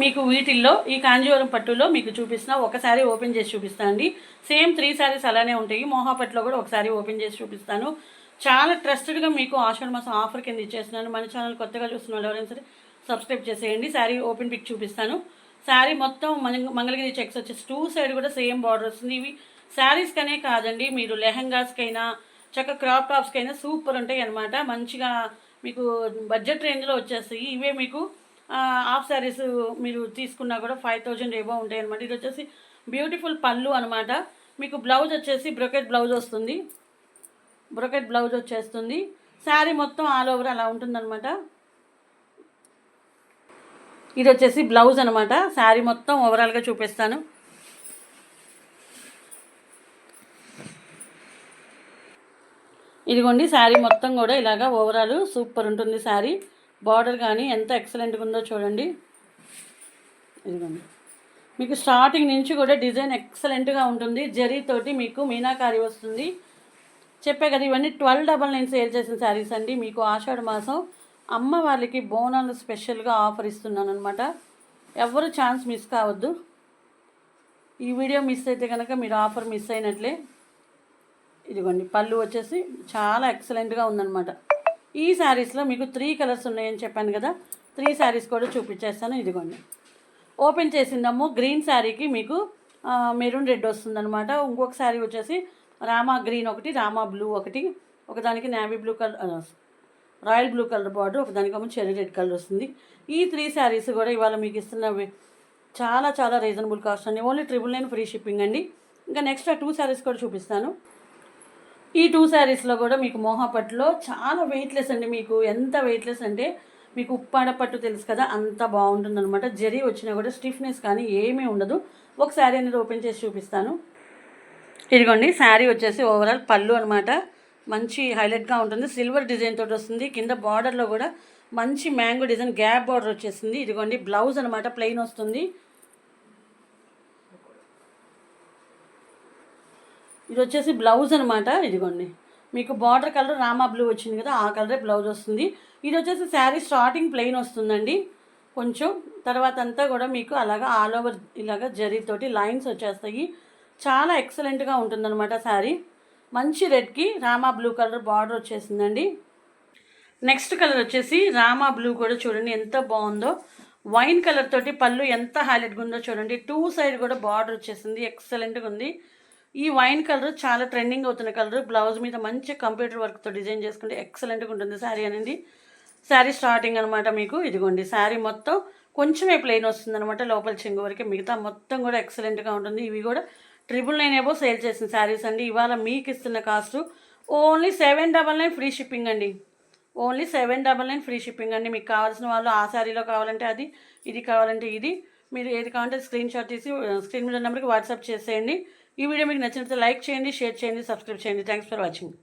మీకు వీటిల్లో ఈ కాంజీవరం పట్టులో మీకు చూపిస్తున్న ఒకసారి ఓపెన్ చేసి చూపిస్తాను అండి. సేమ్ 3 శారీస్ అలానే ఉంటాయి. మోహాపట్లో కూడా ఒకసారి ఓపెన్ చేసి చూపిస్తాను. చాలా ట్రస్టెడ్గా మీకు ఆషాఢ మాసం ఆఫర్ కింద ఇచ్చేస్తున్నాను. మన ఛానల్ కొత్తగా చూస్తున్న వాళ్ళు ఎవరైనా సరే సబ్స్క్రైబ్ చేసేయండి. శారీ ఓపెన్ పిక్ చూపిస్తాను. శారీ మొత్తం మంగళగిరి చెక్స్ వచ్చేసి 2 సైడ్ కూడా సేమ్ బార్డర్ వస్తుంది. ఇవి శారీస్కనే కాదండి, మీరు లెహంగాస్కైనా చక్కగా క్రాప్ టాప్స్కైనా సూపర్ ఉంటాయి అనమాట. మంచిగా మీకు బడ్జెట్ రేంజ్లో వచ్చేస్తాయి. ఇవే మీకు హాఫ్ శారీస్ మీరు తీసుకున్నా కూడా 5000 ఏవో ఉంటాయి అనమాట. ఇది వచ్చేసి బ్యూటిఫుల్ పళ్ళు అనమాట. మీకు బ్లౌజ్ వచ్చేసి బ్రొకెట్ బ్లౌజ్ వస్తుంది. బ్రొకెట్ బ్లౌజ్ వచ్చేస్తుంది. శారీ మొత్తం ఆల్ ఓవర్ అలా ఉంటుందన్నమాట. ఇది వచ్చేసి బ్లౌజ్ అనమాట. శారీ మొత్తం ఓవరాల్గా చూపిస్తాను. ఇదిగోండి శారీ మొత్తం కూడా ఇలాగా ఓవరాల్ సూపర్ ఉంటుంది. శారీ బార్డర్ కానీ ఎంత ఎక్సలెంట్గా ఉందో చూడండి. ఇదిగోండి మీకు స్టార్టింగ్ నుంచి కూడా డిజైన్ ఎక్సలెంట్గా ఉంటుంది. జరీతోటి మీకు మీనాకారి వస్తుంది. చెప్పే కదా, ఇవన్నీ 1299 సేల్ చేసిన శారీస్ అండి. మీకు ఆషాఢ మాసం అమ్మ వాళ్ళకి బోనాలు స్పెషల్గా ఆఫర్ ఇస్తున్నాను అనమాట. ఎవరు ఛాన్స్ మిస్ కావద్దు. ఈ వీడియో మిస్ అయితే కనుక మీరు ఆఫర్ మిస్ అయినట్లే. ఇదిగోండి పళ్ళు వచ్చేసి చాలా ఎక్సలెంట్గా ఉందన్నమాట. ఈ శారీస్లో మీకు 3 కలర్స్ ఉన్నాయని చెప్పాను కదా, 3 శారీస్ కూడా చూపించేస్తాను. ఇదిగోండి ఓపెన్ చేసిందమ్మో గ్రీన్ శారీకి మీకు మెరూన్ రెడ్ వస్తుందన్నమాట. ఇంకొక శారీ వచ్చేసి రామా గ్రీన్ ఒకటి, రామా బ్లూ ఒకటి, ఒకదానికి navy blue colour royal blue colour border, ఒకదానికేమో చెర్రీ రెడ్ కలర్ వస్తుంది. ఈ 3 శారీస్ కూడా ఇవాళ మీకు ఇస్తున్నవి చాలా చాలా రీజనబుల్ కాస్ట్ అండి. ఓన్లీ 999 ఫ్రీ షిప్పింగ్ అండి. ఇంకా నెక్స్ట్ ఆ 2 శారీస్ కూడా చూపిస్తాను. ఈ 2 శారీస్లో కూడా మీకు మోహాపట్టులో చాలా వెయిట్లెస్ అండి. మీకు ఎంత వెయిట్లెస్ అంటే మీకు ఉప్పాడ పట్టు తెలుసు కదా, అంత బాగుంటుందన్నమాట. జరీ వచ్చినా కూడా స్టిఫ్నెస్ కానీ ఏమీ ఉండదు. ఒక శారీ అనేది ఓపెన్ చేసి చూపిస్తాను. ఇదిగోండి శారీ వచ్చేసి ఓవరాల్ పళ్ళు అనమాట. మంచి హైలైట్గా ఉంటుంది. సిల్వర్ డిజైన్ తోటి వస్తుంది. కింద బార్డర్లో కూడా మంచి మ్యాంగో డిజైన్ గ్యాప్ బార్డర్ వచ్చేసింది. ఇదిగోండి బ్లౌజ్ అనమాట ప్లెయిన్ వస్తుంది. ఇది వచ్చేసి బ్లౌజ్ అనమాట. ఇదిగోండి మీకు బార్డర్ కలర్ రామా బ్లూ వచ్చింది కదా, ఆ కలరే బ్లౌజ్ వస్తుంది. ఇది వచ్చేసి శారీ స్టార్టింగ్ ప్లెయిన్ వస్తుందండి. కొంచెం తర్వాత అంతా కూడా మీకు అలాగా ఆల్ ఓవర్ ఇలాగా జరీతోటి లైన్స్ వచ్చేస్తాయి. చాలా ఎక్సలెంట్గా ఉంటుందన్నమాట శారీ. మంచి రెడ్కి రామా బ్లూ కలర్ బార్డర్ వచ్చేసిందండి. నెక్స్ట్ కలర్ వచ్చేసి రామా బ్లూ కూడా చూడండి ఎంత బాగుందో. వైన్ కలర్ తోటి పళ్ళు ఎంత హైలైట్గా ఉందో చూడండి. 2 సైడ్ కూడా బార్డర్ వచ్చేసింది. ఎక్సలెంట్గా ఉంది. ఈ వైన్ కలర్ చాలా ట్రెండింగ్ అవుతున్న కలర్. బ్లౌజ్ మీద మంచి కంప్యూటర్ వర్క్తో డిజైన్ చేసుకుంటే ఎక్సలెంట్గా ఉంటుంది శారీ అనేది. శారీ స్టార్టింగ్ అనమాట మీకు. ఇదిగోండి శారీ మొత్తం కొంచెమే ప్లెయిన్ వస్తుంది అనమాట లోపల చెంగు వరకే. మిగతా మొత్తం కూడా ఎక్సలెంట్గా ఉంటుంది. ఇవి కూడా 999 ఏవో సేల్ చేసిన శారీస్ అండి. ఇవాళ మీకు ఇస్తున్న కాస్ట్ ఓన్లీ 799 ఫ్రీ షిప్పింగ్ అండి. ఓన్లీ 799 ఫ్రీ షిప్పింగ్ అండి. మీకు కావాల్సిన వాళ్ళు ఆ శారీలో కావాలంటే అది, ఇది కావాలంటే ఇది, మీరు ఏది కావాలంటే స్క్రీన్ షాట్ తీసి స్క్రీన్ మీద నెంబర్కి వాట్సాప్ చేసేయండి. ఈ వీడియో మీకు నచ్చినట్లయితే లైక్ చేయండి, షేర్ చేయండి, సబ్స్క్రైబ్ చేయండి. Thanks for watching.